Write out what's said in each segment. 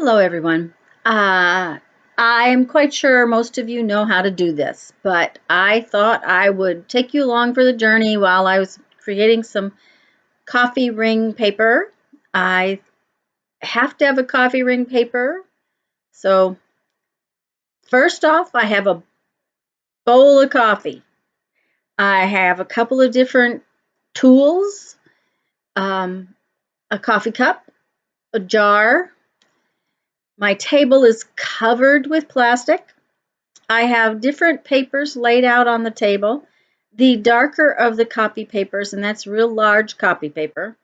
Hello, everyone. I am quite sure most of you know how to do this, but I thought I would take you along for the journey while I was creating some coffee ring paper. I have to have a coffee ring paper. So first off, I have a bowl of coffee. I have a couple of different tools, um, a coffee cup, a jar. My table is covered with plastic. I have different papers laid out on the table. The darker of the copy papers, and that's real large copy paper,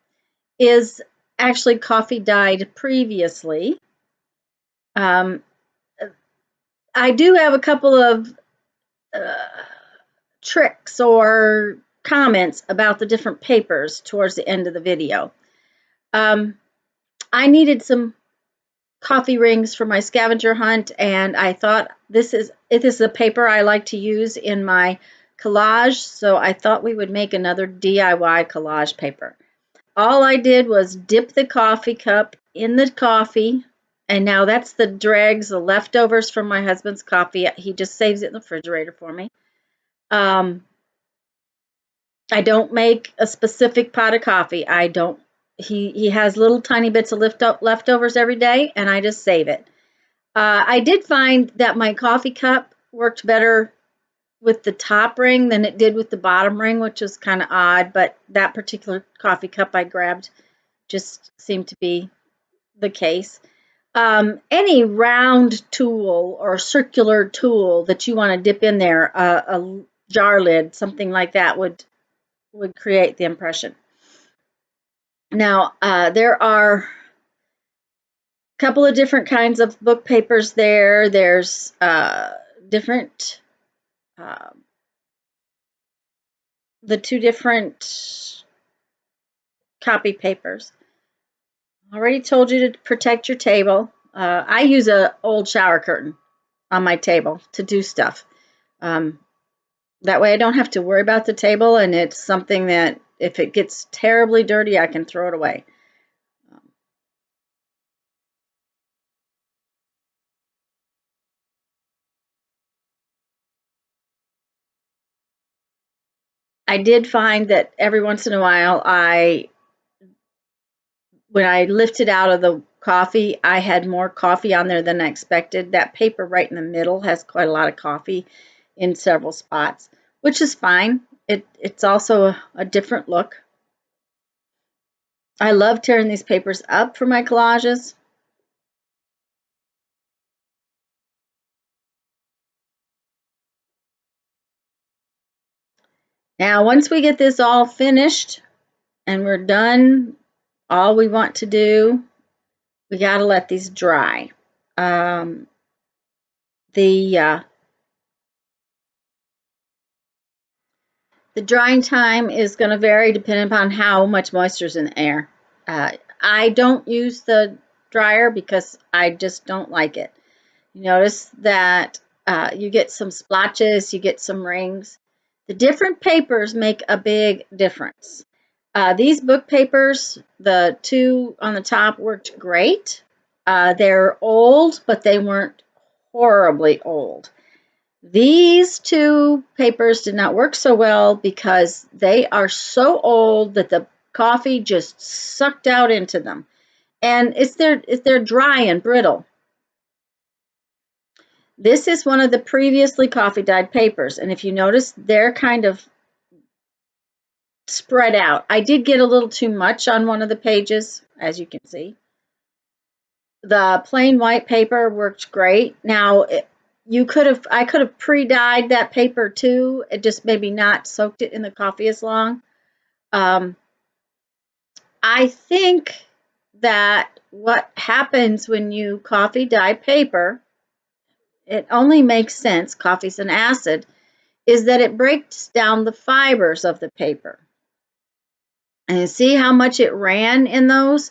is actually coffee dyed previously. Um, I do have a couple of uh, tricks or comments about the different papers towards the end of the video. I needed some coffee rings for my scavenger hunt, and I thought this is a paper I like to use in my collage, so I thought we would make another DIY collage paper. All I did was dip the coffee cup in the coffee, and now that's the dregs, the leftovers from my husband's coffee. He just saves it in the refrigerator for me. I don't make a specific pot of coffee. I don't. He has little tiny bits of leftovers every day, and I just save it. I did find that my coffee cup worked better with the top ring than it did with the bottom ring, which was kind of odd, but that particular coffee cup I grabbed just seemed to be the case. Any round tool or circular tool that you want to dip in there, a jar lid, something like that would create the impression. Now, there are a couple of different kinds of book papers there. There's different the two different copy papers. I already told you to protect your table. I use an old shower curtain on my table to do stuff. That way I don't have to worry about the table, and it's something that if it gets terribly dirty, I can throw it away. I did find that every once in a while when I lifted out of the coffee, I had more coffee on there than I expected. That paper right in the middle has quite a lot of coffee in several spots, which is fine. It's also a different look. I love tearing these papers up for my collages. Now, once we get this all finished and we're done, all we want to do, we got to let these dry. The The drying time is going to vary depending upon how much moisture is in the air. I don't use the dryer because I just don't like it. You notice that you get some splotches, you get some rings. The different papers make a big difference. These book papers, the two on the top, worked great. They're old, but they weren't horribly old. These two papers did not work so well because they are so old that the coffee just sucked out into them. And they're dry and brittle. This is one of the previously coffee dyed papers, and if you notice, they're kind of spread out. I did get a little too much on one of the pages, as you can see. The plain white paper worked great. Now, I could have pre-dyed that paper too. It just maybe not soaked it in the coffee as long. I think that what happens when you coffee dye paper, it only makes sense, coffee's an acid, is that it breaks down the fibers of the paper. And you see how much it ran in those,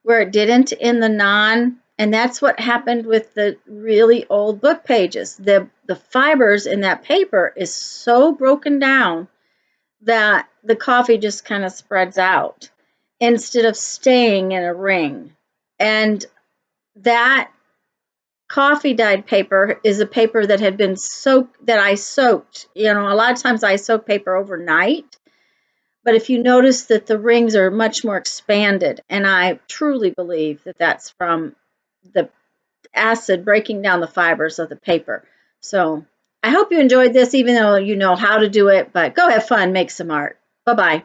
where it didn't in the non. And that's what happened with the really old book pages. The fibers in that paper is so broken down that the coffee just kind of spreads out instead of staying in a ring. And that coffee dyed paper is a paper that had been soaked, that I soaked. You know, a lot of times I soak paper overnight, but if you notice that the rings are much more expanded, and I truly believe that that's from the acid breaking down the fibers of the paper. So I hope you enjoyed this, even though you know how to do it, but go have fun, make some art. Bye-bye.